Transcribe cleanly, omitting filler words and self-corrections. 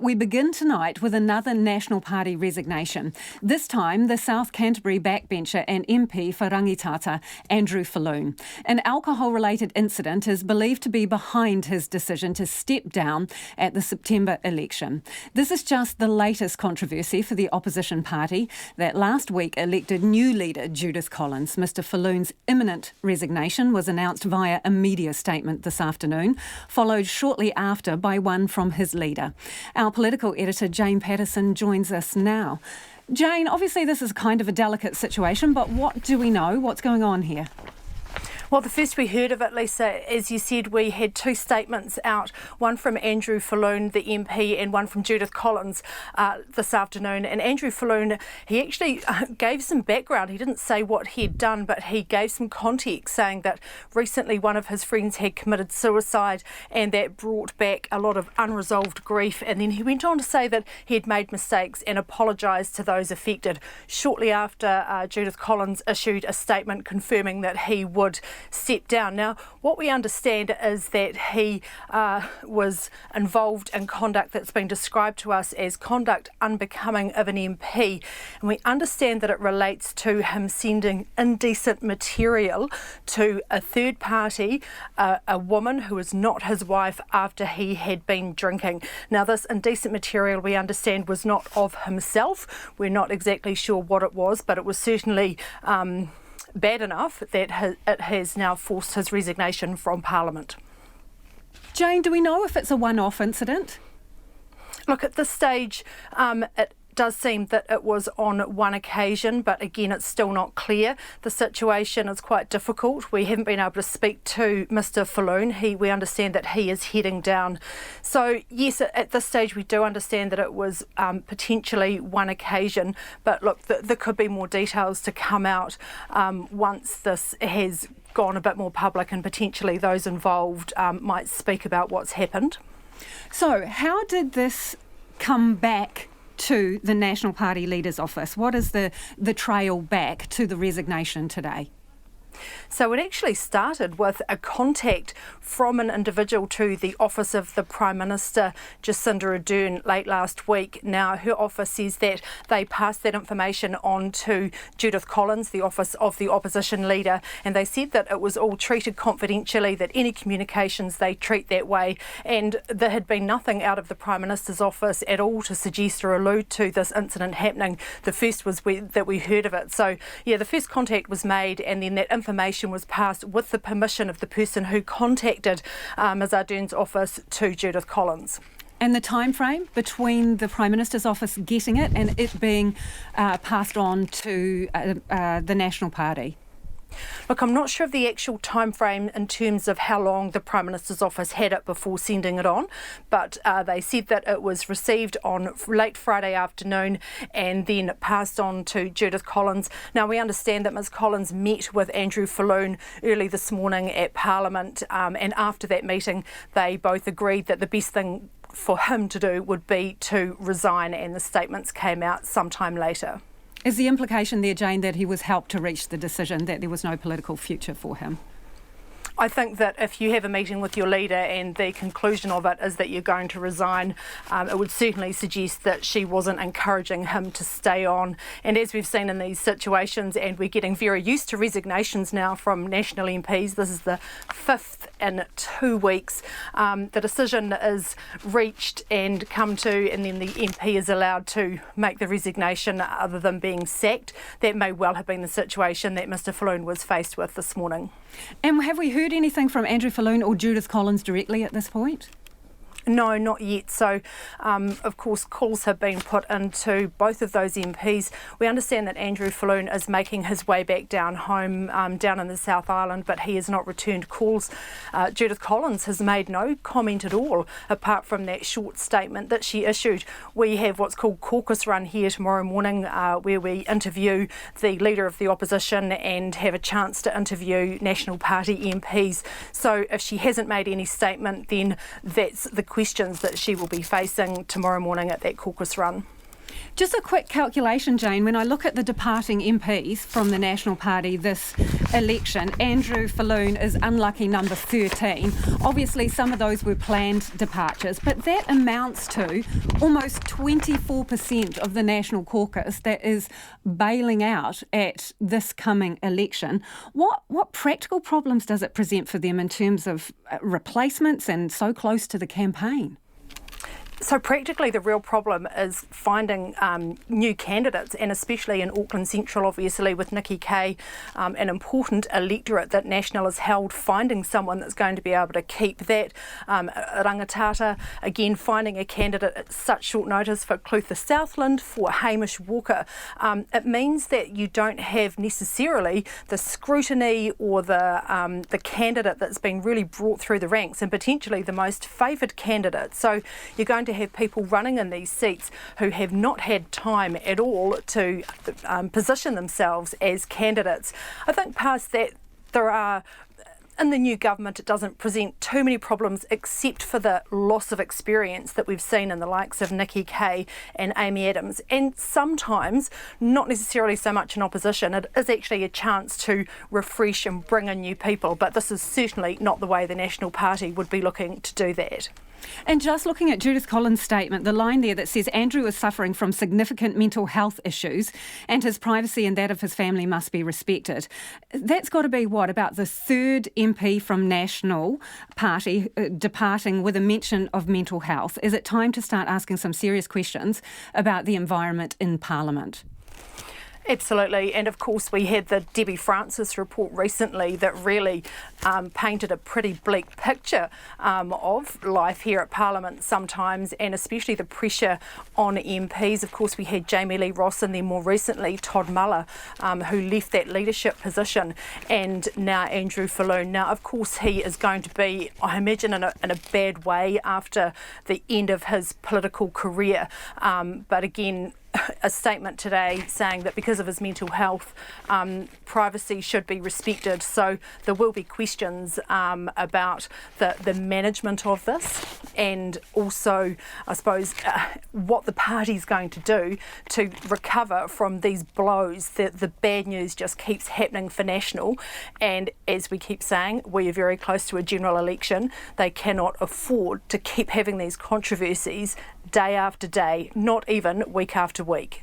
We begin tonight with another National Party resignation. This time, the South Canterbury backbencher and MP for Rangitata, Andrew Falloon. An alcohol-related incident is believed to be behind his decision to step down at the September election. This is just the latest controversy for the opposition party that last week elected new leader Judith Collins. Mr Falloon's imminent resignation was announced via a media statement this afternoon, followed shortly after by one from his leader. Our political editor, Jane Patterson, joins us now. Jane, obviously this is kind of a delicate situation, but what do we know? What's going on here? Well, the first we heard of it, Lisa, as you said, we had two statements out, one from Andrew Falloon, the MP, and one from Judith Collins this afternoon. And Andrew Falloon, he actually gave some background. He didn't say what he'd done, but he gave some context, saying that recently one of his friends had committed suicide and that brought back a lot of unresolved grief. And then he went on to say that he had made mistakes and apologised to those affected. Shortly after, Judith Collins issued a statement confirming that he would step down. Now, what we understand is that he was involved in conduct that's been described to us as conduct unbecoming of an MP, and we understand that it relates to him sending indecent material to a third party, a woman who is not his wife, after he had been drinking. Now, this indecent material, we understand, was not of himself. We're not exactly sure what it was, but it was certainly bad enough that it has now forced his resignation from Parliament. Jane, do we know if it's a one-off incident? Look, at this stage, it does seem that it was on one occasion, but again, it's still not clear. The situation is quite difficult. We haven't been able to speak to Mr Falloon. We understand that he is heading down. So yes, at this stage, we do understand that it was potentially one occasion, but look, there could be more details to come out once this has gone a bit more public, and potentially those involved might speak about what's happened. So how did this come back to the National Party leader's office? What is the trail back to the resignation today? So it actually started with a contact from an individual to the office of the Prime Minister, Jacinda Ardern, late last week. Now, her office says that they passed that information on to Judith Collins, the office of the opposition leader, and they said that it was all treated confidentially, that any communications they treat that way, and there had been nothing out of the Prime Minister's office at all to suggest or allude to this incident happening. The first was that we heard of it. So, yeah, the first contact was made, and then that information was passed with the permission of the person who contacted Ms Ardern's office to Judith Collins. And the time frame between the Prime Minister's office getting it and it being passed on to the National Party? Look, I'm not sure of the actual time frame in terms of how long the Prime Minister's office had it before sending it on, but they said that it was received on late Friday afternoon and then passed on to Judith Collins. Now, we understand that Ms Collins met with Andrew Falloon early this morning at Parliament, and after that meeting they both agreed that the best thing for him to do would be to resign, and the statements came out sometime later. Is the implication there, Jane, that he was helped to reach the decision that there was no political future for him? I think that if you have a meeting with your leader and the conclusion of it is that you're going to resign, it would certainly suggest that she wasn't encouraging him to stay on. And as we've seen in these situations, and we're getting very used to resignations now from national MPs, this is the fifth in 2 weeks, the decision is reached and come to, and then the MP is allowed to make the resignation other than being sacked. That may well have been the situation that Mr Falloon was faced with this morning. And have we heard anything from Andrew Falloon or Judith Collins directly at this point? No, not yet. So, of course, calls have been put into both of those MPs. We understand that Andrew Falloon is making his way back down home, down in the South Island, but he has not returned calls. Judith Collins has made no comment at all, apart from that short statement that she issued. We have what's called caucus run here tomorrow morning, where we interview the leader of the opposition and have a chance to interview National Party MPs. So if she hasn't made any statement, then that's the questions that she will be facing tomorrow morning at that caucus run. Just a quick calculation, Jane. When I look at the departing MPs from the National Party this election, Andrew Falloon is unlucky number 13. Obviously, some of those were planned departures, but that amounts to almost 24% of the National Caucus that is bailing out at this coming election. What practical problems does it present for them in terms of replacements and so close to the campaign? So practically the real problem is finding new candidates, and especially in Auckland Central, obviously with Nikki Kaye, an important electorate that National has held, finding someone that's going to be able to keep that. Rangitata, again, finding a candidate at such short notice for Clutha Southland, for Hamish Walker. It means that you don't have necessarily the scrutiny or the candidate that's been really brought through the ranks, and potentially the most favoured candidate. So you're going to have people running in these seats who have not had time at all to position themselves as candidates. I think past that, in the new government, it doesn't present too many problems except for the loss of experience that we've seen in the likes of Nikki Kaye and Amy Adams. And sometimes, not necessarily so much in opposition, it is actually a chance to refresh and bring in new people. But this is certainly not the way the National Party would be looking to do that. And just looking at Judith Collins' statement, the line there that says Andrew is suffering from significant mental health issues and his privacy and that of his family must be respected. That's got to be, about the third MP from National Party departing with a mention of mental health. Is it time to start asking some serious questions about the environment in Parliament? Absolutely, and of course we had the Debbie Francis report recently that really painted a pretty bleak picture of life here at Parliament sometimes, and especially the pressure on MPs. Of course we had Jamie Lee Ross and then more recently Todd Muller, who left that leadership position, and now Andrew Falloon. Now of course he is going to be, I imagine, in a bad way after the end of his political career, but again, a statement today saying that because of his mental health, privacy should be respected. So there will be questions about the management of this, and also, I suppose, what the party's going to do to recover from these blows. The bad news just keeps happening for National, and as we keep saying, we are very close to a general election. They cannot afford to keep having these controversies day after day, not even week after week.